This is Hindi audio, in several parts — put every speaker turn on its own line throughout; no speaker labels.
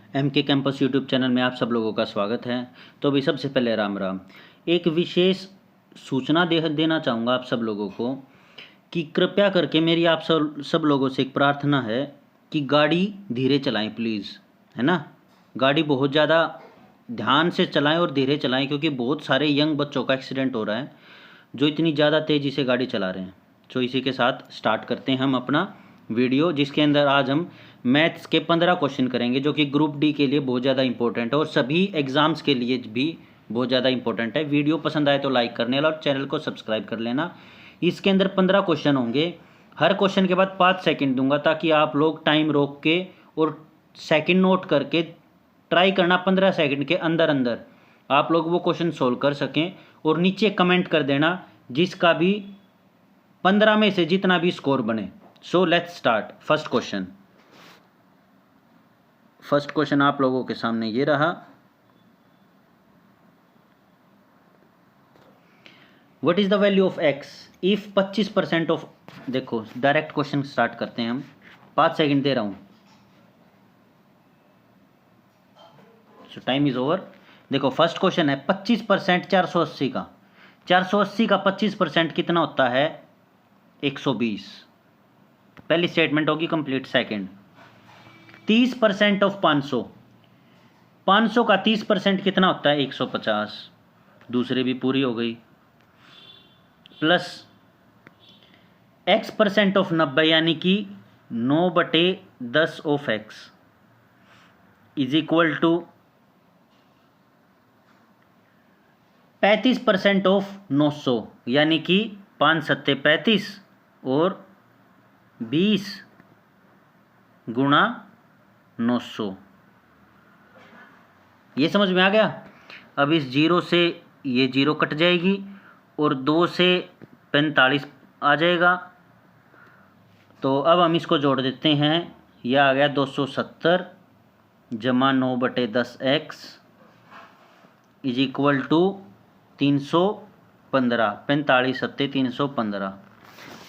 एम के कैंपस यूट्यूब चैनल में आप सब लोगों का स्वागत है। तो अभी सबसे पहले राम राम। एक विशेष सूचना देना चाहूँगा आप सब लोगों को कि कृपया करके मेरी आप सब लोगों से एक प्रार्थना है कि गाड़ी धीरे चलाएं प्लीज़, है ना। गाड़ी बहुत ज़्यादा ध्यान से चलाएं और धीरे चलाएं, क्योंकि बहुत सारे यंग बच्चों का एक्सीडेंट हो रहा है जो इतनी ज़्यादा तेज़ी से गाड़ी चला रहे हैं। तो इसी के साथ स्टार्ट करते हैं हम अपना वीडियो, जिसके अंदर आज हम मैथ्स के 15 क्वेश्चन करेंगे जो कि ग्रुप डी के लिए बहुत ज़्यादा इंपॉर्टेंट है और सभी एग्ज़ाम्स के लिए भी बहुत ज़्यादा इंपॉर्टेंट है। वीडियो पसंद आए तो लाइक करने वाला और चैनल को सब्सक्राइब कर लेना। इसके अंदर 15 क्वेश्चन होंगे। हर क्वेश्चन के बाद 5 सेकंड दूंगा ताकि आप लोग टाइम रोक के और सेकंड नोट करके ट्राई करना 15 सेकंड के अंदर अंदर आप लोग वो क्वेश्चन सोल्व कर सकें। और नीचे कमेंट कर देना जिसका भी 15 में से जितना भी स्कोर बने। So let's start. First question आप लोगों के सामने ये रहा। What is the value of x if 25% of, देखो डायरेक्ट क्वेश्चन स्टार्ट करते हैं हम। 5 सेकंड दे रहा हूं। सो टाइम इज ओवर। देखो फर्स्ट क्वेश्चन है 25% 480 का। 480 का 25% कितना होता है? 120। पहली स्टेटमेंट होगी कंप्लीट। Second 30% of 500। 500 का 30% कितना होता है? 150। दूसरी भी पूरी हो गई। प्लस x% ऑफ 90 यानी कि 9/10 of x is equal to 35% of 900 यानी कि 5 सत्ते 35 और 20 गुणा 900। ये समझ में आ गया। अब इस जीरो से ये जीरो कट जाएगी और 2 से 45 आ जाएगा। तो अब हम इसको जोड़ देते हैं। यह आ गया 270 जमा 9/10 x इज इक्वल टू 315। 45 सत्ते 315।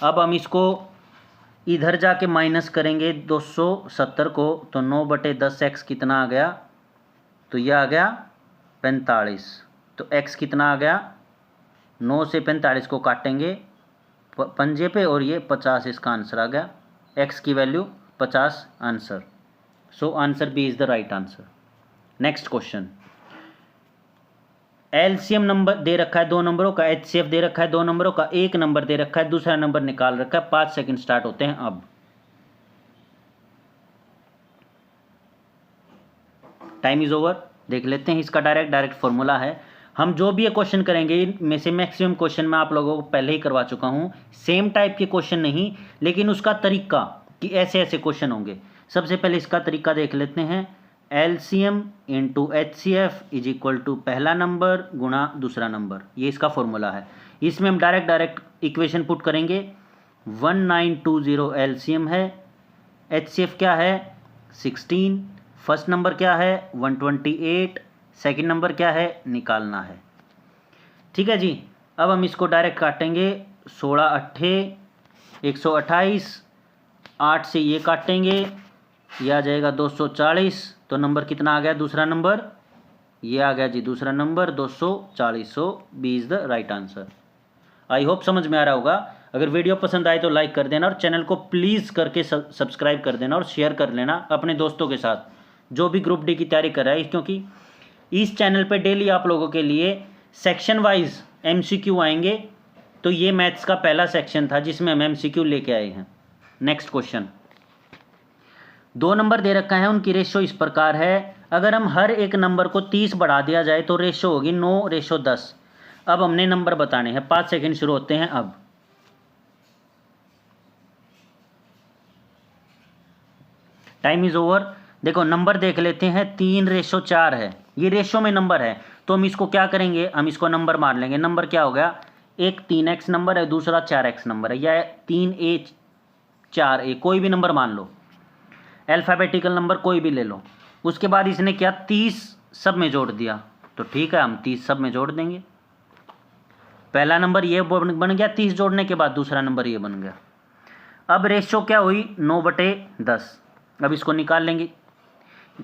अब हम इसको इधर जाके माइनस करेंगे 270 को, तो 9/10 x कितना आ गया? तो यह आ गया 45। तो x कितना आ गया? 9 से 45 को काटेंगे पंजे पे और ये 50 इसका आंसर आ गया। x की value 50 answer. So answer B is the right answer. Next question. LCM number दे रखा है 2 नंबरों का, एचसीएफ दे रखा है 2 नंबरों का, एक नंबर दे रखा है, दूसरा नंबर निकाल रखा है। 5 सेकंड स्टार्ट होते हैं अब। Time is over. देख लेते हैं इसका डायरेक्ट फॉर्मूला है। हम जो भी ये क्वेश्चन करेंगे इनमें से मैक्सिमम क्वेश्चन मैं आप लोगों को पहले ही करवा चुका हूं। सेम टाइप के क्वेश्चन नहीं, लेकिन उसका तरीका कि ऐसे ऐसे क्वेश्चन होंगे। सबसे पहले इसका तरीका देख लेते हैं। LCM into HCF is equal to पहला नंबर गुणा दूसरा नंबर। ये इसका फॉर्मूला है। इसमें हम डायरेक्ट इक्वेशन पुट करेंगे। 1920 एलसीएम है। एचसीएफ क्या है? 16। फर्स्ट नंबर क्या है? 128। सेकंड नंबर क्या है? निकालना है। ठीक है जी। अब हम इसको डायरेक्ट काटेंगे। 16 अट्ठे 128। 8 से ये काटेंगे, यह आ जाएगा 240। तो नंबर कितना आ गया? दूसरा नंबर ये आ गया जी। दूसरा number 240। So B is the right answer. I hope समझ में आ रहा होगा। अगर वीडियो पसंद आए तो लाइक कर देना और चैनल को प्लीज़ करके सब्सक्राइब कर देना और शेयर कर लेना अपने दोस्तों के साथ जो भी ग्रुप डी की तैयारी कर रहा है, क्योंकि इस चैनल पे डेली आप लोगों के लिए सेक्शन वाइज एमसीक्यू आएंगे। तो ये मैथ्स का पहला सेक्शन था जिसमें हम एमसीक्यू लेके आए हैं। Next question. 2 नंबर दे रखा है, उनकी रेशो इस प्रकार है। अगर हम हर एक नंबर को 30 बढ़ा दिया जाए तो रेशो होगी 9:10। अब हमने नंबर बताने हैं। 5 सेकंड शुरू होते हैं अब। Time is over. देखो नंबर देख लेते हैं। 3:4 है। ये रेशो में नंबर है तो हम इसको क्या करेंगे? हम इसको नंबर मार लेंगे। नंबर क्या हो गया? एक 3x नंबर है, दूसरा 4x नंबर है, या 3a 4a, कोई भी नंबर मान लो। अल्फ़ाबेटिकल नंबर कोई भी ले लो। उसके बाद इसने क्या? 30 सब में जोड़ दिया। तो ठीक है, हम 30 सब में जोड़ देंगे। पहला नंबर ये बन गया 30 जोड़ने के बाद, दूसरा नंबर ये बन गया। अब रेशो क्या हुई? 9/10। अब इसको निकाल लेंगे।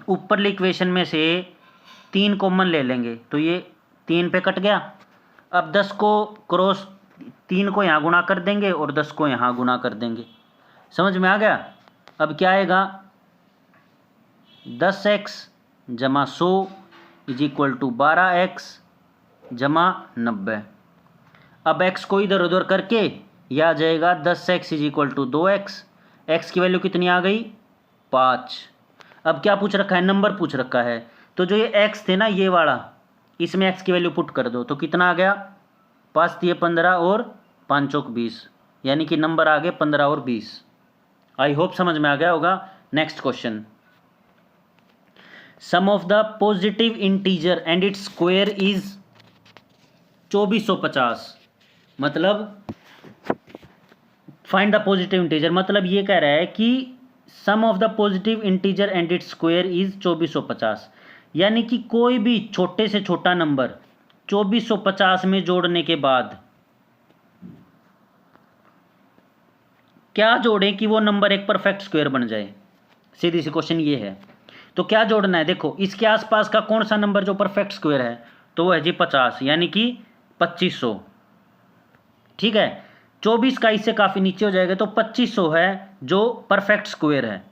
ऊपरली इक्वेशन में से 3 कॉमन ले लेंगे तो ये 3 पे कट गया। अब 10 को क्रॉस 3 को यहाँ गुणा कर देंगे और 10 को यहाँ गुणा कर देंगे। समझ में आ गया। अब क्या आएगा 10x जमा 100 इज इक्वल टू 12x जमा 90। अब x को इधर उधर करके यह आ जाएगा 10x is equal to 2x। x की वैल्यू कितनी आ गई 5। अब क्या पूछ रखा है नंबर पूछ रखा है, तो जो ये x थे ना ये वाला, इसमें x की वैल्यू पुट कर दो तो कितना आ गया 5 दिए 15 और 5 चौक 20, यानी कि नंबर आ गए 15 और 20। आई होप समझ में आ गया होगा। Next question, sum of the positive integer and its square is 2450। मतलब फाइंड द पॉजिटिव इंटीजर, मतलब ये कह रहा है कि sum of the positive integer and its square is 2450, यानी कि कोई भी छोटे से छोटा नंबर 2450 में जोड़ने के बाद क्या जोड़ें कि वो नंबर एक परफेक्ट स्क्वायर बन जाए। सीधी सी क्वेश्चन ये है। तो क्या जोड़ना है, देखो इसके आसपास का कौन सा नंबर जो परफेक्ट स्क्वायर है, तो वो है जी 50, यानी कि 2500। ठीक है, 24 का इससे काफ़ी नीचे हो जाएगा तो 2500 है जो परफेक्ट स्क्वायर है।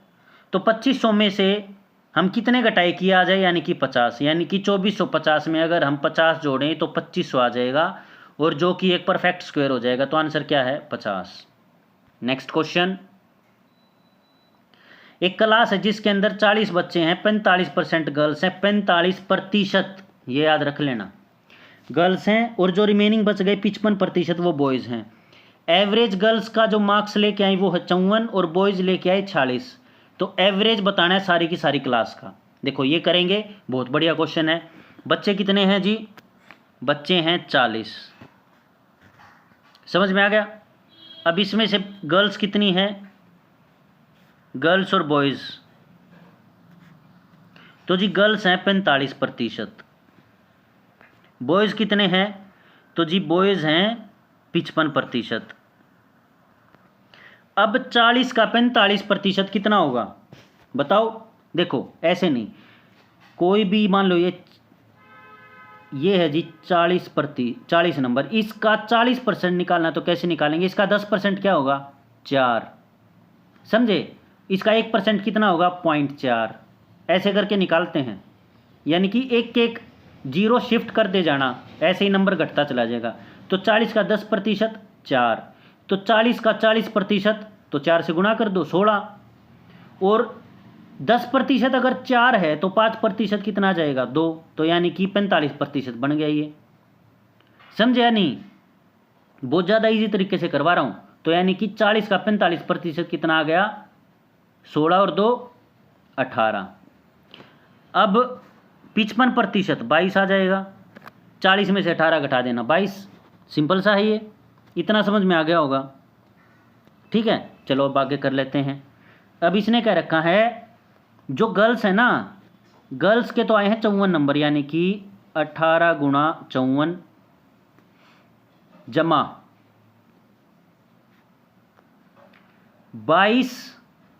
तो 2500 में से हम कितने घटाए किया आ जाए, यानी कि 50, यानी कि 2450 में अगर हम 50 जोड़ें तो 2500 आ जाएगा और जो कि एक परफेक्ट स्क्वायर हो जाएगा। तो आंसर क्या है 50। नेक्स्ट क्वेश्चन, एक क्लास है जिसके अंदर 40 बच्चे हैं, 45% गर्ल्स हैं, 45%, ये याद रख लेना, गर्ल्स हैं, और जो रिमेनिंग बच गए 55% वो बॉयज़ हैं। एवरेज गर्ल्स का जो मार्क्स लेके आई वो है 54 और बॉयज़ लेके आए 46। तो एवरेज बताना है सारी की सारी क्लास का। देखो ये करेंगे, बहुत बढ़िया क्वेश्चन है। बच्चे कितने हैं जी, बच्चे हैं 40। समझ में आ गया। अब इसमें से गर्ल्स कितनी हैं, गर्ल्स और बॉयज़, तो जी गर्ल्स हैं 45%, बॉयज़ कितने हैं, तो जी बॉयज़ हैं 55%। अब 40 का 45% कितना होगा बताओ। देखो ऐसे नहीं, कोई भी मान लो ये है जी 40 नंबर, इसका 40% निकालना, तो कैसे निकालेंगे, इसका 10% क्या होगा 4, समझे, इसका 1% कितना होगा 0.4, ऐसे करके निकालते हैं। यानी कि एक एक जीरो शिफ्ट कर दे जाना, ऐसे ही नंबर घटता चला जाएगा। तो 40 का 10% 4, तो 40 का 40% तो 4 से गुणा कर दो 16, और 10% अगर 4 है तो 5% कितना आ जाएगा 2, तो यानी कि 45% बन गया ये। समझे या नहीं, बहुत ज़्यादा इजी तरीके से करवा रहा हूँ। तो यानी कि 40 का 45% कितना आ गया 16 और 2 18। अब 55% 22 आ जाएगा, 40 में से 18 घटा देना 22। सिंपल सा है ये, इतना समझ में आ गया होगा। ठीक है, चलो अब आगे कर लेते हैं। अब इसने क्या रखा है, जो गर्ल्स है ना, गर्ल्स के तो आए हैं 54 नंबर, यानी कि 18 गुणा 54 जमा 22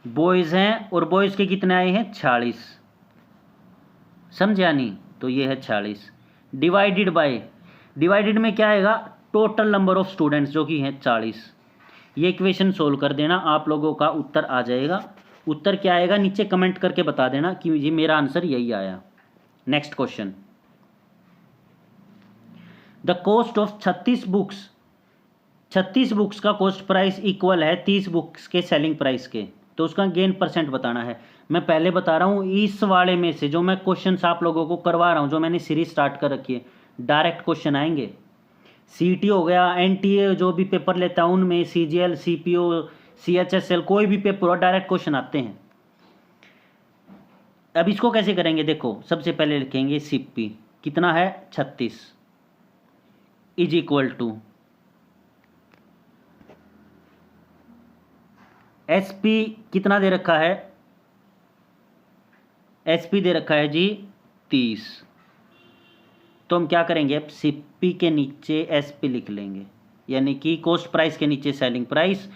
बॉयज़ हैं, और बॉयज़ के कितने आए हैं 46। समझा नहीं, तो ये है 46 डिवाइडेड बाय, डिवाइडेड में क्या आएगा टोटल नंबर ऑफ स्टूडेंट्स जो कि हैं 40। ये इक्वेशन सोल्व कर देना, आप लोगों का उत्तर आ जाएगा। उत्तर क्या आएगा नीचे कमेंट करके बता देना कि ये मेरा आंसर यही आया। Next question, the cost of 36 books, 36 books का कॉस्ट प्राइस इक्वल है 30 बुक्स के सेलिंग प्राइस के, तो उसका गेन परसेंट बताना है। मैं पहले बता रहा हूँ, इस वाले में से जो मैं क्वेश्चंस आप लोगों को करवा रहा हूँ, जो मैंने सीरीज स्टार्ट कर रखी है, डायरेक्ट क्वेश्चन आएंगे। सीईटी हो गया, एनटीए जो भी पेपर लेता है उनमें, सीजीएल, सीपीओ, सीएचएसएल, कोई भी पेपर हो डायरेक्ट क्वेश्चन आते हैं। अब इसको कैसे करेंगे, देखो सबसे पहले लिखेंगे सीपी कितना है 36 इज इक्वल टू एसपी कितना दे रखा है, एसपी दे रखा है जी 30। तो हम क्या करेंगे, अब सीपी के नीचे एसपी लिख लेंगे, यानी कि कॉस्ट प्राइस के नीचे सेलिंग प्राइस,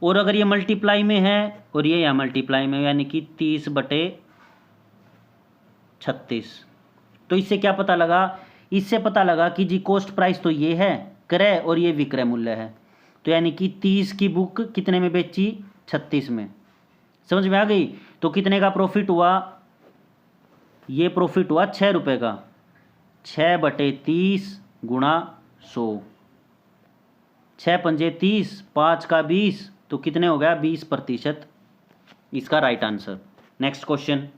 और अगर ये मल्टीप्लाई में है और ये यहाँ मल्टीप्लाई में, यानी कि 30/30 36। तो इससे क्या पता लगा, इससे पता लगा कि जी कॉस्ट प्राइस तो ये है क्रय और ये विक्रय मूल्य है। तो यानी कि 30 की बुक कितने में बेची, 36 में। समझ में आ गई। तो कितने का प्रॉफिट हुआ, ये प्रॉफिट हुआ 6 रुपये का। 6/30 गुणा 100, 6 पंजे 30, 5 का 20, तो कितने हो गया 20%, इसका राइट आंसर। नेक्स्ट क्वेश्चन,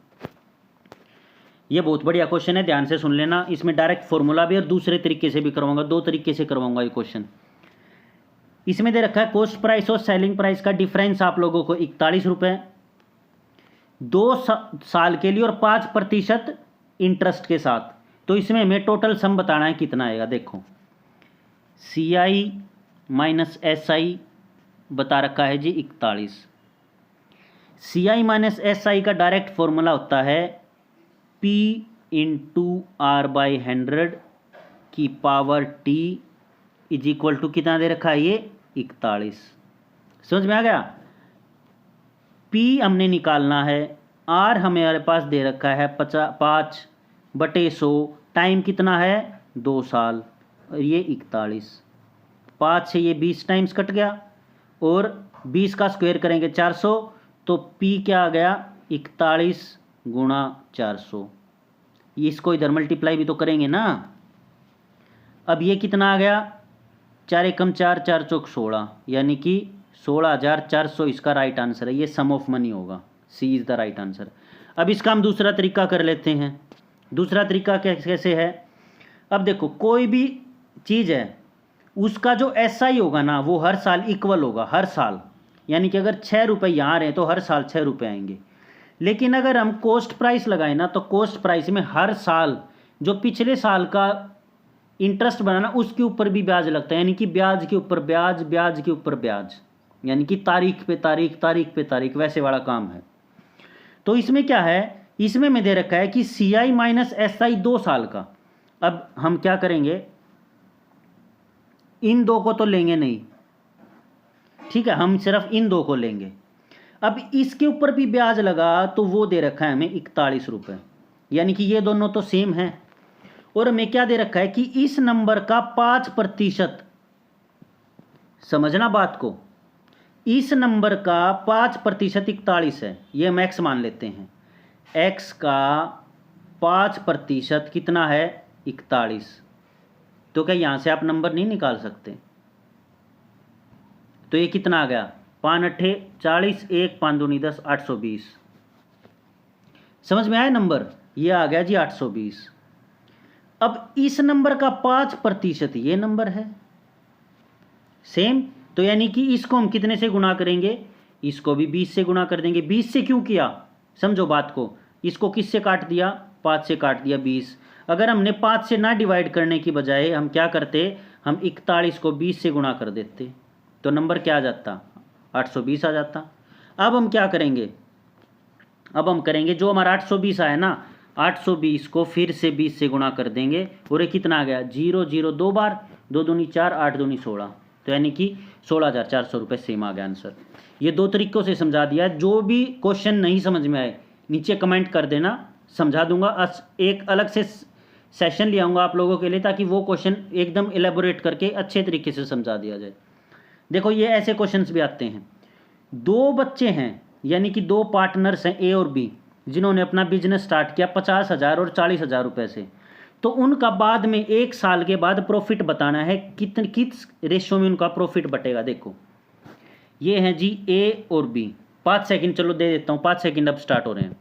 ये बहुत बढ़िया क्वेश्चन है, ध्यान से सुन लेना। इसमें डायरेक्ट फॉर्मूला भी और दूसरे तरीके से भी करवाऊंगा, दो तरीके से करवाऊंगा ये क्वेश्चन। इसमें दे रखा है कॉस्ट प्राइस और सेलिंग प्राइस का डिफरेंस आप लोगों को 41 रुपये 2 साल के लिए और 5% इंटरेस्ट के साथ। तो इसमें हमें टोटल सम बताना है कितना आएगा। देखो CI माइनस SI बता रखा है जी 41। CI माइनस SI का डायरेक्ट फॉर्मूला होता है P इंटू R/100 की power T is equal to कितना दे रखा है ये 41। समझ में आ गया। P हमने निकालना है, R हमारे पास दे रखा है 5/100, टाइम कितना है 2 साल और ये 41। 5 से ये 20 टाइम्स कट गया और 20 का स्क्वायर करेंगे 400, तो P क्या आ गया 41 गुणा 400। इसको इधर मल्टीप्लाई भी तो करेंगे ना। अब ये कितना आ गया 4 एकम 4, 4 चौक 16, यानी कि 16,400 इसका राइट आंसर है। ये सम ऑफ मनी होगा, सी इज़ द राइट आंसर। अब इसका हम दूसरा तरीका कर लेते हैं। दूसरा तरीका कैसे है, अब देखो कोई भी चीज़ है उसका जो SI होगा ना वो हर साल इक्वल होगा, हर साल। यानी कि अगर 6 रुपये यहाँ रहे तो हर साल 6 रुपये आएंगे। लेकिन अगर हम कॉस्ट प्राइस लगाएं ना तो कॉस्ट प्राइस में हर साल जो पिछले साल का इंटरेस्ट बना ना उसके ऊपर भी ब्याज लगता है, यानी कि ब्याज के ऊपर ब्याज, ब्याज के ऊपर ब्याज, यानी कि तारीख पे तारीख, तारीख पे तारीख, वैसे वाला काम है। तो इसमें क्या है, इसमें मैं दे रखा है कि CI माइनस SI 2 साल का। अब हम क्या करेंगे, इन दो को तो लेंगे नहीं, ठीक है, हम सिर्फ इन दो को लेंगे। अब इसके ऊपर भी ब्याज लगा तो वो दे रखा है हमें 41 रुपये, यानी कि ये दोनों तो सेम हैं। और हमें क्या दे रखा है कि इस नंबर का 5%, समझना बात को, इस नंबर का 5% 41 है, ये हम x मान लेते हैं। x का 5% कितना है 41। तो क्या यहाँ से आप नंबर नहीं निकाल सकते। तो ये कितना आ गया 5 अट्ठे 40, 1 5 दूनी 10, 820। समझ में आया नंबर, ये आ गया जी 820। अब इस नंबर का 5% ये नंबर है सेम, तो यानी कि इसको हम कितने से गुणा करेंगे, इसको भी 20 से गुणा कर देंगे। 20 से क्यों किया, समझो बात को, इसको किस से काट दिया, 5 से काट दिया 20। अगर हमने 5 से ना डिवाइड करने की बजाय हम क्या करते, हम 41 को 20 से गुणा कर देते, तो नंबर क्या आ जाता 820 आ जाता। अब हम क्या करेंगे, अब हम करेंगे जो हमारा 820 आया ना, 820 को फिर से 20 से गुणा कर देंगे और ये कितना आ गया 0 0 2 बार, 2 दूनी 4, 8 दूनी 16, तो यानी कि 16,400 रुपये सेम आ गया आंसर। ये दो तरीक़ों से समझा दिया है। जो भी क्वेश्चन नहीं समझ में आए नीचे कमेंट कर देना, समझा दूंगा। एक अलग से सेशन ले आऊँगा आप लोगों के लिए ताकि वो क्वेश्चन एकदम एलेबोरेट करके अच्छे तरीके से समझा दिया जाए। देखो ये ऐसे क्वेश्चंस भी आते हैं, 2 बच्चे हैं यानी कि 2 पार्टनर्स हैं A और B, जिन्होंने अपना बिजनेस स्टार्ट किया 50,000 और 40,000 रुपये से। तो उनका बाद में 1 साल के बाद प्रॉफिट बताना है, किस रेशो में उनका प्रॉफिट बटेगा। देखो ये हैं जी A और B। 5 सेकंड चलो दे देता हूँ, 5 सेकंड अब स्टार्ट हो रहे हैं।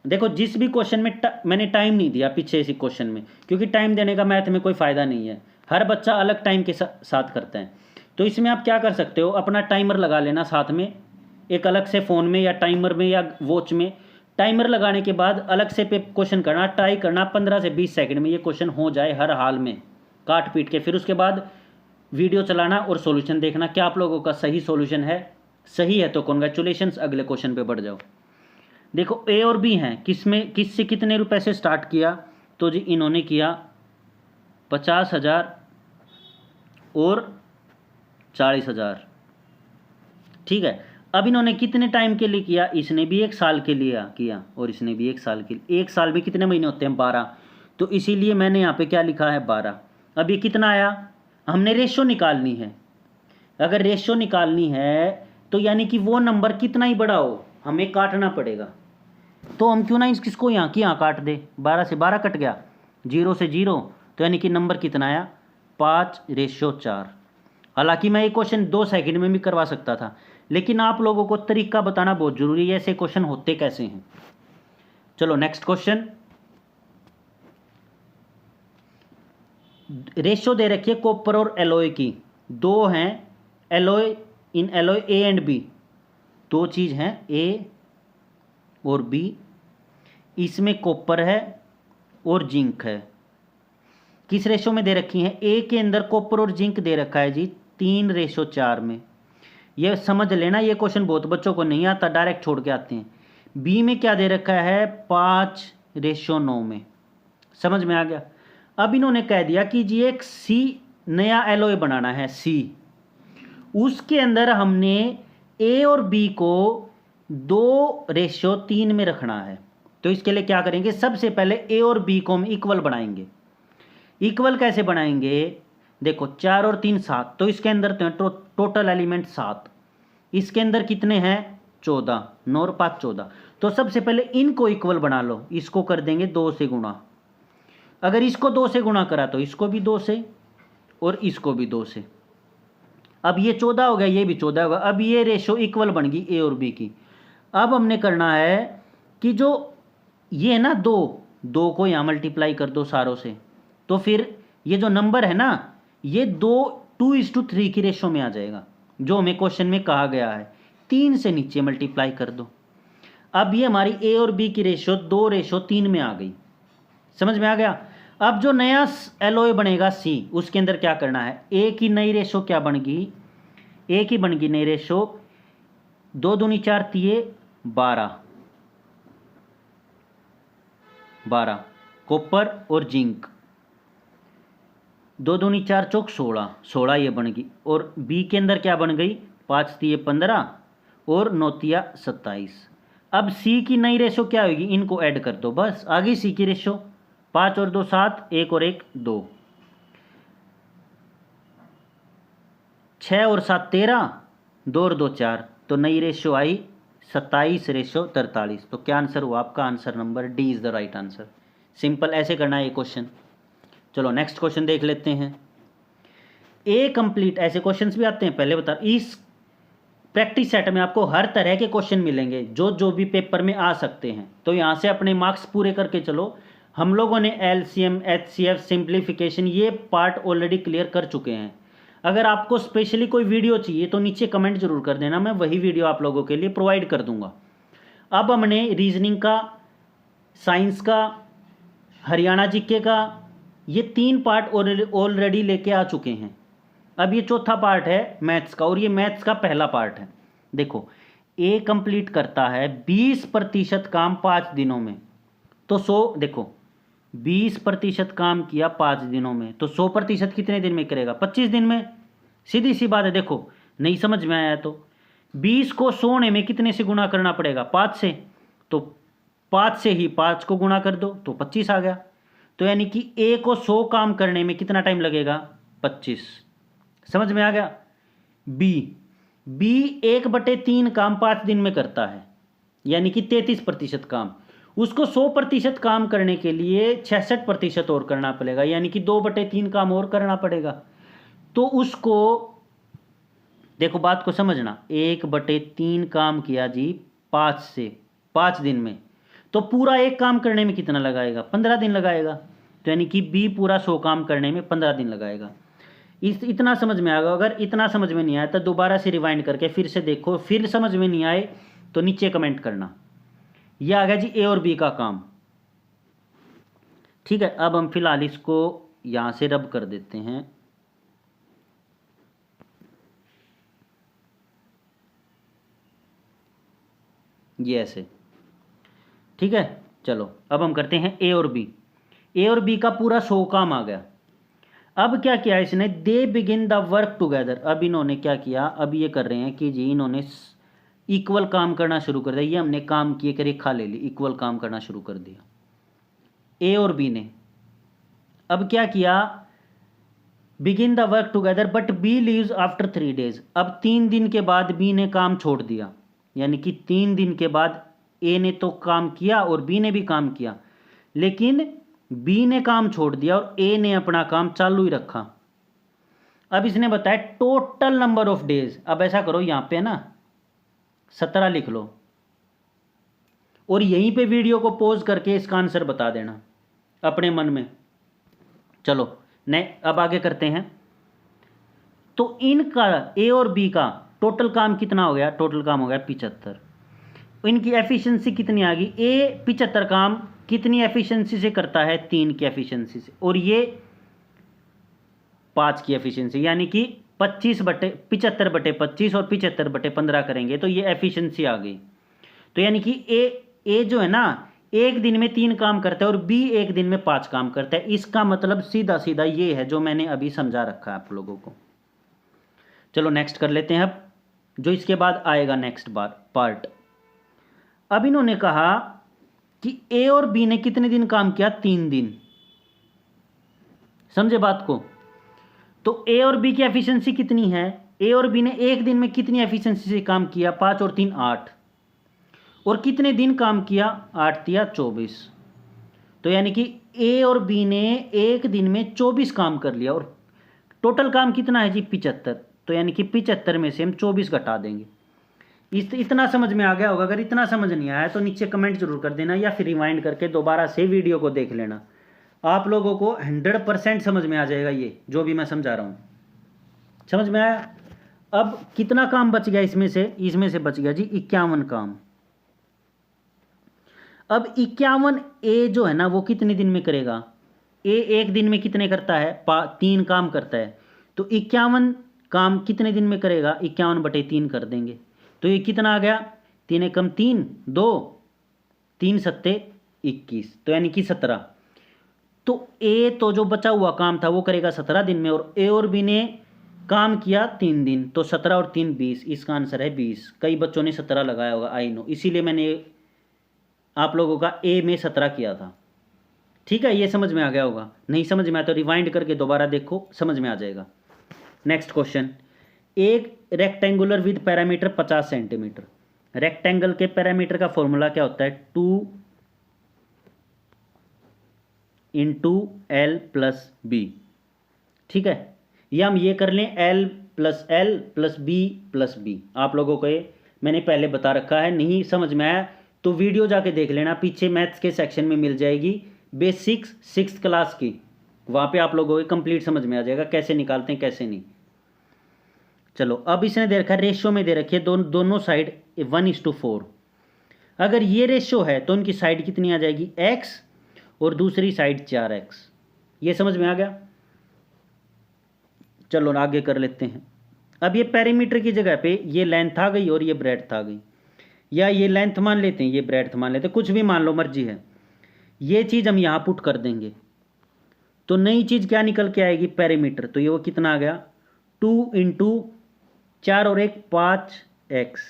देखो जिस भी क्वेश्चन में मैंने टाइम नहीं दिया पीछे इसी क्वेश्चन में, क्योंकि टाइम देने का मैथ में कोई फ़ायदा नहीं है, हर बच्चा अलग टाइम के साथ करता है। तो इसमें आप क्या कर सकते हो, अपना टाइमर लगा लेना साथ में, एक अलग से फ़ोन में या टाइमर में या वॉच में। टाइमर लगाने के बाद अलग से पे क्वेश्चन करना, ट्राई करना 15 से 20 सेकंड में ये क्वेश्चन हो जाए हर हाल में, काट पीट के। फिर उसके बाद वीडियो चलाना और सॉल्यूशन देखना क्या आप लोगों का सही सॉल्यूशन है। सही है तो कॉन्ग्रेचुलेशंस, अगले क्वेश्चन पे बढ़ जाओ। देखो A और B हैं, किससे कितने रुपए से स्टार्ट किया, तो जी इन्होंने किया 50,000 और 40,000, ठीक है। अब इन्होंने कितने टाइम के लिए किया, इसने भी 1 साल के लिए किया और इसने भी 1 साल के लिए। 1 साल में कितने महीने होते हैं, 12। तो इसीलिए मैंने यहाँ पे क्या लिखा है, 12। अब ये कितना आया, हमने रेशो निकालनी है। अगर रेशो निकालनी है तो यानी कि वो नंबर कितना ही बड़ा हो हमें काटना पड़ेगा। तो हम क्यों ना इसको यहाँ की यहाँ काट दे, 12 से 12 कट गया, 0 से 0, तो यानी कि नंबर कितना आया, 5:4। हालांकि मैं ये क्वेश्चन 2 सेकंड में भी करवा सकता था, लेकिन आप लोगों को तरीका बताना बहुत जरूरी है, ऐसे क्वेश्चन होते कैसे हैं। चलो नेक्स्ट क्वेश्चन। रेशो दे रखी है कॉपर और एलॉय की, 2 हैं alloy, in alloy A and B, 2 चीज़ हैं ए और बी, इसमें कॉपर है और जिंक है। किस रेशो में दे रखी हैं, ए के अंदर कॉपर और जिंक दे रखा है जी 3:4 में। ये समझ लेना, ये क्वेश्चन बहुत बच्चों को नहीं आता, डायरेक्ट छोड़ के आते हैं। बी में क्या दे रखा है, 5:9 में। समझ में आ गया। अब इन्होंने कह दिया कि जी एक सी नया एलॉय बनाना है, सी, उसके अंदर हमने ए और बी को 2:3 में रखना है। तो इसके लिए क्या करेंगे, सबसे पहले ए और बी को हम इक्वल बनाएंगे। इक्वल कैसे बनाएंगे, देखो 4 और 3 7, तो इसके अंदर तो टोटल एलिमेंट 7, इसके अंदर कितने हैं 14, 9 और 5 14। तो सबसे पहले इनको इक्वल बना लो, इसको कर देंगे 2 से गुणा। अगर इसको 2 से गुणा करा तो इसको भी 2 से और इसको भी 2 से। अब ये 14 हो गया, ये भी 14 होगा। अब ये रेशो इक्वल बन गई ए और बी की। अब हमने करना है कि जो ये है ना 2 को यहाँ मल्टीप्लाई कर दो सारों से, तो फिर ये जो नंबर है ना ये 2:3 की रेशो में आ जाएगा, जो हमें क्वेश्चन में कहा गया है। 3 से नीचे मल्टीप्लाई कर दो। अब ये हमारी ए और बी की रेशो 2:3 में आ गई। समझ में आ गया। अब जो नया एलॉय बनेगा सी, उसके अंदर क्या करना है, ए की नई रेशो क्या बन गई, ए की बन गई नई रेशो 2 दूनी 4 तिये 12 कॉपर और जिंक, 2 दूनी 4 चौक 16 ये बन गई। और बी के अंदर क्या बन गई, 5 तिये 15 और 9 तिया 27। अब सी की नई रेशो क्या होगी, इनको ऐड कर दो, बस आ गई सी की रेशो। 5 और 2 7, 1 और 1 2, 6 और 7 13, 2 और 2 4, तो नई रेशो आई 27:43। तो क्या आंसर हुआ आपका, answer number D is the right answer. Simple ऐसे करना है ये क्वेश्चन। चलो नेक्स्ट क्वेश्चन देख लेते हैं। ए कंप्लीट, ऐसे क्वेश्चंस भी आते हैं, पहले बता। इस प्रैक्टिस सेट में आपको हर तरह के क्वेश्चन मिलेंगे जो भी पेपर में आ सकते हैं, तो यहाँ से अपने मार्क्स पूरे करके चलो। हम लोगों ने एलसीएम, एचसीएफ, सिंप्लीफिकेशन ये पार्ट ऑलरेडी क्लियर कर चुके हैं। अगर आपको स्पेशली कोई वीडियो चाहिए तो नीचे कमेंट जरूर कर देना, मैं वही वीडियो आप लोगों के लिए प्रोवाइड कर दूंगा। अब हमने रीजनिंग का, साइंस का, हरियाणा जीके का, ये 3 पार्ट ऑलरेडी लेके आ चुके हैं। अब ये चौथा पार्ट है मैथ्स का, और ये मैथ्स का पहला पार्ट है। देखो ए कंप्लीट करता है 20% काम 5 दिनों में, तो 100, देखो 20% काम किया 5 दिनों में, तो 100% कितने दिन में करेगा, 25 दिन में। सीधी सी बात है। देखो नहीं समझ में आया तो 20 को 100 में कितने से गुणा करना पड़ेगा, 5 से, तो 5 से ही 5 को गुणा कर दो तो 25 आ गया। तो यानी कि ए को 100 काम करने में कितना टाइम लगेगा, 25। समझ में आ गया। बी 1/3 काम 5 दिन में करता है, यानी कि 33% काम। उसको 100% काम करने के लिए 66% और करना पड़ेगा, यानी कि 2/3 काम और करना पड़ेगा। तो उसको देखो, बात को समझना, 1/3 काम किया जी 5 दिन में, तो पूरा एक काम करने में कितना लगाएगा, 15 दिन लगाएगा। तो यानी कि बी पूरा 100 काम करने में 15 दिन लगाएगा। इतना समझ में आएगा। अगर इतना समझ में नहीं आया तो दोबारा से रिवाइंड करके फिर से देखो, फिर समझ में नहीं आए तो नीचे कमेंट करना। यह आ गया जी ए और बी का काम। ठीक है, अब हम फिलहाल इसको यहां से रब कर देते हैं। ये ऐसे, ठीक है। चलो अब हम करते हैं ए और बी। ए और बी का पूरा 100 काम आ गया। अब क्या किया इसने, they begin the work together. अब इन्होंने क्या किया, अब ये कर रहे हैं कि जी इन्होंने इक्वल काम करना शुरू कर दिया। ये हमने काम की एक रेखा ले ली, इक्वल काम करना शुरू कर दिया ए और बी ने। अब क्या किया, begin the work together but B leaves after 3 days। अब 3 दिन के बाद बी ने काम छोड़ दिया, यानी कि 3 दिन के बाद ए ने तो काम किया और बी ने भी काम किया, लेकिन बी ने काम छोड़ दिया और ए ने अपना काम चालू ही रखा। अब इसने बताया टोटल नंबर ऑफ डेज। अब ऐसा करो, यहां पे ना 17 लिख लो और यहीं पे वीडियो को पॉज करके इसका आंसर बता देना अपने मन में। चलो अब आगे करते हैं। तो इनका ए और बी का टोटल काम कितना हो गया, टोटल काम हो गया 75। इनकी एफिशिएंसी कितनी आ गई, ए 75 काम कितनी एफिशिएंसी से करता है, 3 की एफिशिएंसी से, और ये 5 की एफिशिएंसी, यानी कि 75/25 और 75/15 करेंगे तो ये एफिशिएंसी आ गई। तो यानी कि ए जो है ना एक दिन में 3 काम करता है और बी एक दिन में 5 काम करता है। इसका मतलब सीधा सीधा ये है जो मैंने अभी समझा रखा है आप लोगों को। चलो नेक्स्ट कर लेते हैं अब, जो इसके बाद आएगा नेक्स्ट पार्ट। अब इन्होंने कहा कि ए और बी ने कितने दिन काम किया, 3 दिन। समझे बात को। तो ए और बी की एफिशिएंसी कितनी है, ए और बी ने एक दिन में कितनी एफिशिएंसी से काम किया, 5 और 3 8, और कितने दिन काम किया, 8 या 24। तो यानी कि ए और बी ने एक दिन में 24 काम कर लिया और टोटल काम कितना है जी 75। तो यानी कि 75 में से हम 24 घटा देंगे। इतना समझ में आ गया होगा। अगर इतना समझ नहीं आया तो नीचे कमेंट जरूर कर देना या फिर रिवाइंड करके दोबारा से वीडियो को देख लेना। आप लोगों को 100% समझ में आ जाएगा ये जो भी मैं समझा रहा हूँ। समझ में आया। अब कितना काम बच गया इसमें से बच गया जी 51 काम। अब 51 ए जो है ना वो कितने दिन में करेगा, ए एक दिन में कितने करता है, 3 काम करता है। तो 51 काम कितने दिन में करेगा, 51/3 कर देंगे। तो ये कितना आ गया, 3 एकम 3 2 3 सत्ते 21, तो यानी कि 17। तो ए तो जो बचा हुआ काम था वो करेगा 17 दिन में, और ए और बी ने काम किया 3 दिन, तो 17 और 3 20। इसका आंसर है 20। कई बच्चों ने 17 लगाया होगा, आई नो, इसीलिए मैंने आप लोगों का ए में 17 किया था। ठीक है, ये समझ में आ गया होगा। नहीं समझ में आया तो रिवाइंड करके दोबारा देखो, समझ में आ जाएगा। नेक्स्ट क्वेश्चन, एक rectangular with parameter 50 centimetre. Rectangle के पैरामीटर का फॉर्मूला क्या होता है, 2 × L + B। ठीक है, या हम ये कर लें L + L + B + B। आप लोगों को ये मैंने पहले बता रखा है। नहीं समझ में आया तो वीडियो जाके देख लेना, पीछे मैथ्स के सेक्शन में मिल जाएगी बेसिक्स 6th क्लास की। वहाँ पे आप लोगों को कंप्लीट समझ में आ जाएगा कैसे निकालते हैं कैसे नहीं। चलो अब इसने दे रखा है, रेशियो में दे रखी है दोनों साइड 1:4। अगर ये रेशियो है तो उनकी साइड कितनी आ जाएगी, x, और दूसरी साइड 4x। ये समझ में आ गया। चलो आगे कर लेते हैं। अब ये पेरीमीटर की जगह पे ये लेंथ आ गई और ये ब्रेड्थ आ गई, या ये लेंथ मान लेते हैं ये ब्रेड्थ मान लेते हैं, कुछ भी मान लो, मर्जी है। ये चीज़ हम यहाँ पुट कर देंगे तो नई चीज़ क्या निकल के आएगी, पेरीमीटर। तो ये वो कितना आ गया, 2 × 4 और 1 5x।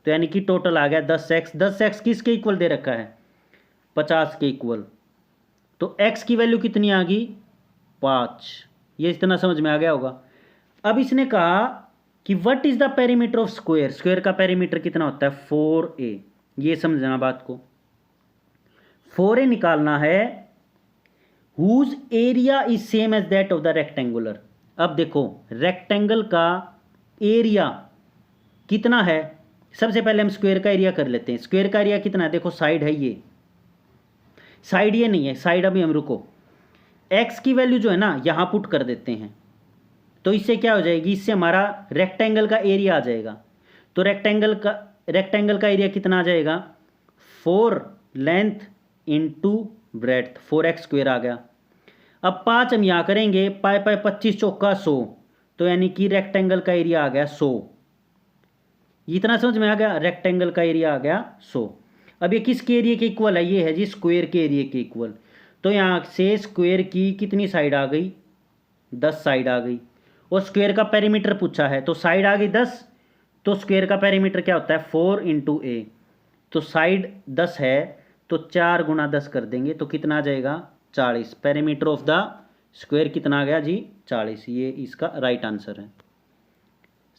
तो यानी कि टोटल आ गया 10x। 10x किसके इक्वल दे रखा है, 50 के इक्वल। तो x की वैल्यू कितनी आ गई, 5। ये इतना समझ में आ गया होगा। अब इसने कहा कि what is the perimeter of square. Square का पेरीमीटर कितना होता है, 4a। ये समझना बात को। 4a निकालना है, whose area is same as that of the rectangular. अब देखो रेक्टेंगल का एरिया कितना है, सबसे पहले हम स्क्वायर का एरिया कर लेते हैं। स्क्वायर का एरिया कितना है, देखो साइड है ये, साइड ये नहीं है, साइड अभी हम रुको। x की वैल्यू जो है ना यहाँ पुट कर देते हैं, तो इससे क्या हो जाएगी, इससे हमारा रेक्टेंगल का एरिया आ जाएगा। तो रेक्टेंगल का एरिया कितना आ जाएगा, 4 लेंथ × ब्रेड्थ, 4x² आ गया। अब 5 हम यहाँ करेंगे, 25 चौका 100, तो यानी कि रेक्टेंगल का एरिया आ गया 100। इतना समझ में आ गया, रेक्टेंगल का एरिया आ गया 100। अब ये किसके एरिया के इक्वल है, ये है जी स्क्वायर के एरिया के इक्वल। तो यहाँ से स्क्वायर की कितनी साइड आ गई, 10 साइड आ गई। और स्क्वायर का पेरीमीटर पूछा है तो साइड आ गई 10, तो स्क्वायर का पेरीमीटर क्या होता है 4 इंटू ए, तो साइड 10 है तो 4 गुना 10 कर देंगे तो कितना आ जाएगा 40। पेरीमीटर ऑफ द स्क्वायर कितना आ गया जी 40। ये इसका राइट आंसर है।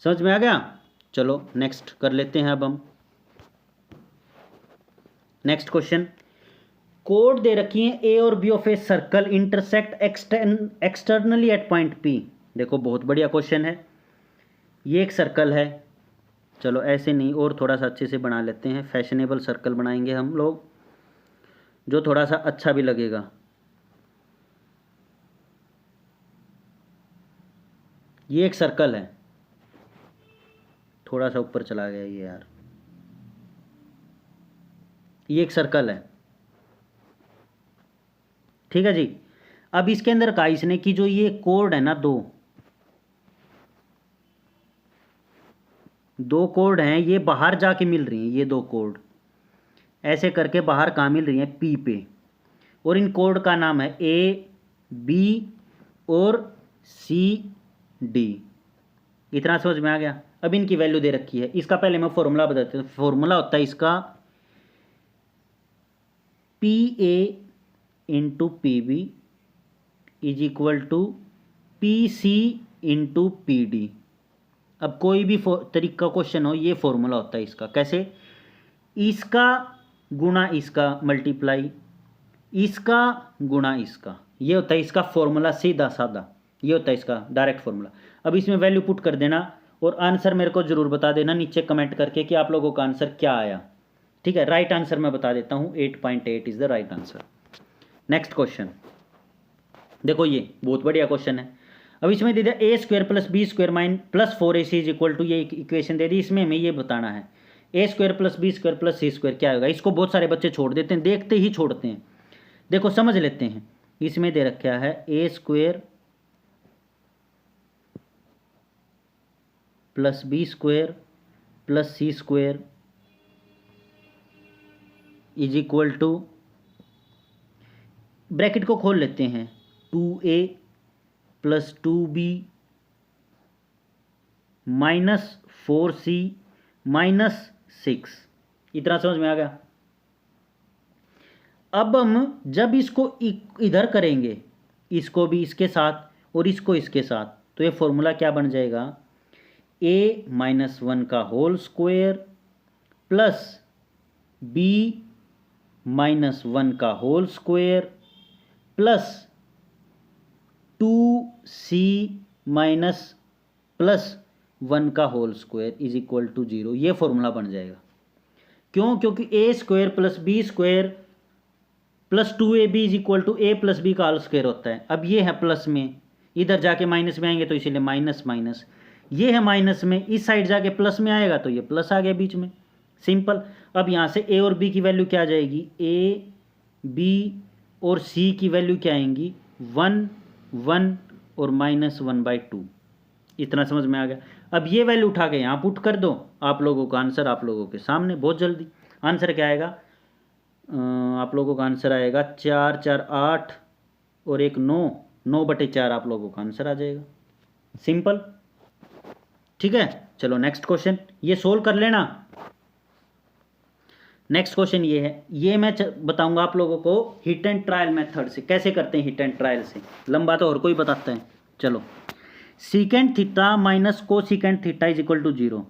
समझ में आ गया। चलो नेक्स्ट कर लेते हैं अब हम नेक्स्ट क्वेश्चन। कोड दे रखी है ए और B of a circle intersect externally at point P. देखो बहुत बढ़िया क्वेश्चन है। ये एक सर्कल है, चलो ऐसे नहीं और थोड़ा सा अच्छे से बना लेते हैं, फैशनेबल सर्कल बनाएंगे हम लोग जो थोड़ा सा अच्छा भी लगेगा। ये एक सर्कल है, थोड़ा सा ऊपर चला गया ये यार। ये एक सर्कल है, ठीक है जी। अब इसके अंदर कहा इसने कि जो ये कोड है ना, दो कोड हैं, ये बाहर जाके मिल रही हैं। ये दो कोड ऐसे करके बाहर कहाँ मिल रही हैं पी पे, और इन कोड का नाम है ए बी और सी डी। इतना समझ में आ गया। अब इनकी वैल्यू दे रखी है। इसका पहले मैं फॉर्मूला बताता हूँ। फॉर्मूला होता है इसका P A into P B is equal to P C into P D. अब कोई भी तरीका क्वेश्चन हो, ये फॉर्मूला होता है इसका। कैसे? इसका गुणा इसका मल्टीप्लाई, इसका गुणा इसका, ये होता है इसका फॉर्मूला सीधा साधा। ये होता है इसका डायरेक्ट फॉर्मूला। अब इसमें वैल्यू पुट कर देना और आंसर मेरे को जरूर बता देना नीचे कमेंट करके कि आप लोगों का आंसर क्या आया। ठीक है, राइट आंसर मैं बता देता हूँ, 8.8 is the right answer. Next question देखो, ये बहुत बढ़िया क्वेश्चन है। अब इसमें दे दिया A square plus B square minus plus 4ac is equal to, ये इक्वेशन दे दी। इसमें हमें ये बताना है A square plus B square plus C square क्या होगा। इसको बहुत सारे बच्चे छोड़ देते हैं, देखते ही छोड़ते हैं। देखो समझ लेते हैं। इसमें दे रखा है A square plus B square plus C square is equal to, bracket को खोल लेते हैं, 2a plus 2b minus 4c minus 6। इतना समझ में आ गया। अब हम जब इसको इधर करेंगे, इसको भी इसके साथ और इसको इसके साथ, तो ये फॉर्मूला क्या बन जाएगा, a माइनस 1 का whole square plus b minus 1 का whole square plus 2c minus plus 1 का whole square is equal to 0। ये फॉर्मूला बन जाएगा। क्यों? क्योंकि A square plus B square plus 2ab is equal to A plus B का होल स्क्वायर होता है। अब ये है प्लस में, इधर जाके माइनस में आएंगे तो इसीलिए माइनस माइनस। ये है माइनस में, इस साइड जाके प्लस में आएगा तो ये प्लस आ गया बीच में, सिंपल। अब यहाँ से ए और बी की वैल्यू क्या आ जाएगी, ए बी और सी की वैल्यू क्या आएंगी, 1 1 और -1/2। इतना समझ में आ गया। अब ये वैल्यू उठा के यहाँ पुट कर दो, आप लोगों का आंसर आप लोगों के सामने बहुत जल्दी। आंसर क्या आएगा, आप लोगों का आंसर आएगा 4 4 8 और 1 9, 9/4 आप लोगों का आंसर आ जाएगा, सिंपल। ठीक है, चलो नेक्स्ट क्वेश्चन, ये सोल्व कर लेना। नेक्स्ट क्वेश्चन ये है, ये मैं बताऊंगा आप लोगों को हिट एंड ट्रायल मेथड से कैसे करते हैं। हिट एंड ट्रायल से लंबा तो और कोई बताता है। चलो, सीकेंट थीटा माइनस को secant theta is equal to 0।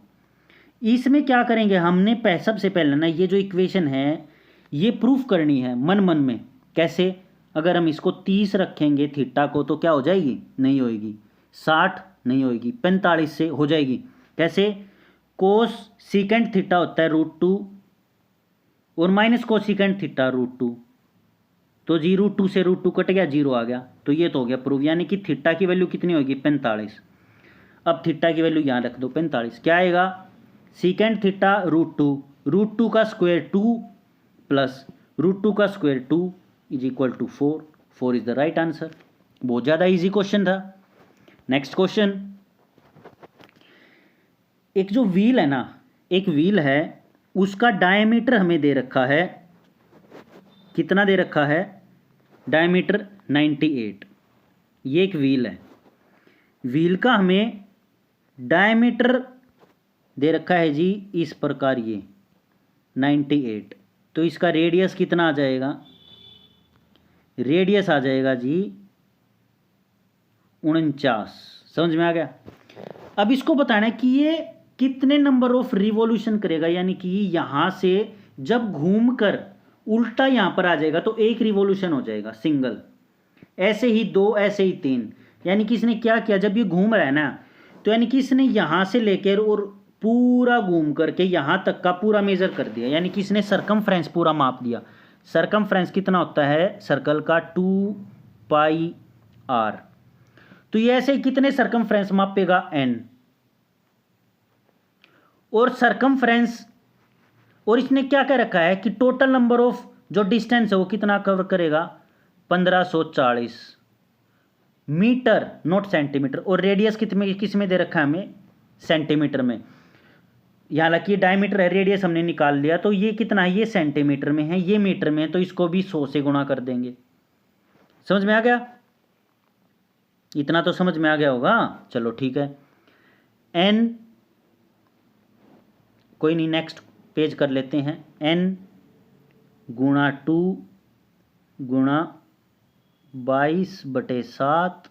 इसमें क्या करेंगे, हमने सबसे पहले ना ये जो इक्वेशन है ये प्रूफ करनी है मन मन में। कैसे? अगर हम इसको 30 रखेंगे थीटा को तो क्या हो जाएगी, नहीं होएगी। 60 नहीं होएगी, 45 से हो जाएगी। कैसे? कोस सीकेंट थीटा होता है √2 और माइनस कोसिकेंट थीटा √2, तो जी √2 से √2 कट गया, 0 आ गया। तो ये तो हो गया प्रूफ, यानी कि थीटा की वैल्यू कितनी होगी, 45। अब थीटा की वैल्यू यहाँ रख दो 45। क्या आएगा, सीकेंट थीटा √2 का स्क्वायर 2 प्लस √2 का square 2 is equal to 4। 4 is the right answer. बहुत ज़्यादा इजी क्वेश्चन था। नेक्स्ट क्वेश्चन, एक जो व्हील है ना, एक व्हील है, उसका डायमीटर हमें दे रखा है, कितना दे रखा है, डायमीटर 98। ये एक व्हील है, व्हील का हमें डायमीटर दे रखा है जी इस प्रकार ये 98, तो इसका रेडियस कितना आ जाएगा, रेडियस आ जाएगा जी 49। समझ में आ गया। अब इसको बताना है कि ये कितने नंबर ऑफ रिवॉल्यूशन करेगा, यानी कि यहां से जब घूमकर उल्टा यहां पर आ जाएगा तो एक रिवॉल्यूशन हो जाएगा सिंगल, ऐसे ही 2, ऐसे ही 3। यानी कि इसने क्या किया, जब ये घूम रहा है ना, तो यानी कि इसने यहां से लेकर और पूरा घूम करके यहां तक का पूरा मेजर कर दिया, यानी कि इसने सरकमफ्रेंस पूरा माप दिया। सरकमफ्रेंस कितना होता है सर्कल का, 2πr। तो ये ऐसे कितने सरकमफ्रेंस मापेगा, n। और सरकमफ्रेंस, और इसने क्या कह रखा है कि टोटल नंबर ऑफ जो डिस्टेंस है वो कितना कवर करेगा, 1540 मीटर, नॉट सेंटीमीटर। और रेडियस किस में दे रखा है हमें, सेंटीमीटर में। हालांकि डायमीटर है, रेडियस हमने निकाल लिया, तो ये कितना है, ये सेंटीमीटर में है, ये मीटर में है, तो इसको भी 100 से गुणा कर देंगे। समझ में आ गया, इतना तो समझ में आ गया होगा। चलो ठीक है, n, कोई नहीं, नेक्स्ट पेज कर लेते हैं। n गुणा 2 गुणा 22/7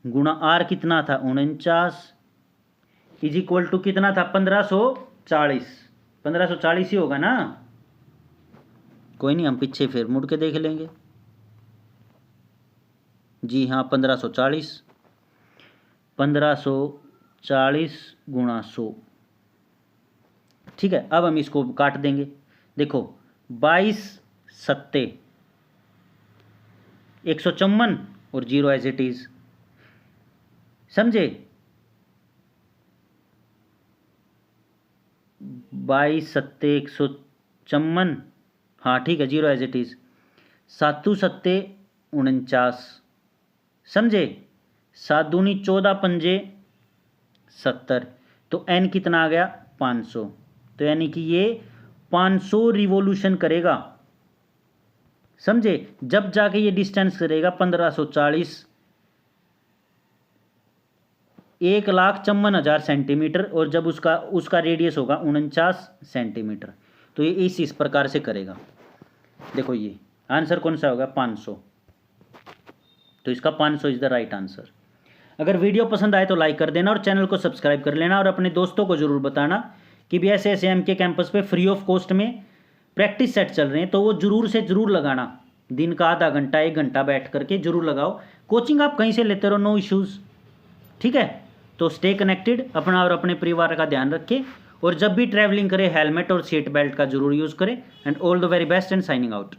गुणा r कितना था 49 इज इक्वल टू कितना था 1540। 1540 ही होगा ना, कोई नहीं, हम पीछे फिर मुड़ के देख लेंगे। जी हाँ, 1540 गुणा 100। ठीक है, अब हम इसको काट देंगे। देखो 22 सत्ते 154 और 0 एज इट इज, समझे। 22 सत्ते 154, हाँ ठीक है, 0 एज इट इज। 7 सत्ते 49, समझे। 7 दूनी 14 पंजे 70, तो n कितना आ गया 500। तो यानी कि ये 500 रिवॉल्यूशन करेगा, समझे। जब जाके ये डिस्टेंस करेगा 1540, 1,54,000 सेंटीमीटर, और जब उसका रेडियस होगा 49 सेंटीमीटर। तो ये इस प्रकार से करेगा। देखो ये आंसर कौन सा होगा, 500। तो इसका 500 इज द राइट आंसर। अगर वीडियो पसंद आए तो लाइक कर देना और चैनल को सब्सक्राइब कर लेना, और अपने दोस्तों को जरूर बताना कि भी ऐसे ऐसे एमके कैंपस पे फ्री ऑफ कॉस्ट में प्रैक्टिस सेट चल रहे हैं, तो वो जरूर से जरूर लगाना। दिन का आधा घंटा 1 घंटा बैठ करके जरूर लगाओ। कोचिंग आप कहीं से लेते रहो, नो इश्यूज़, ठीक है। तो स्टे कनेक्टेड, अपना और अपने परिवार का ध्यान रखें, और जब भी ट्रैवलिंग करें हेलमेट और सीट बेल्ट का जरूर यूज़ करें। And all the very best and signing out.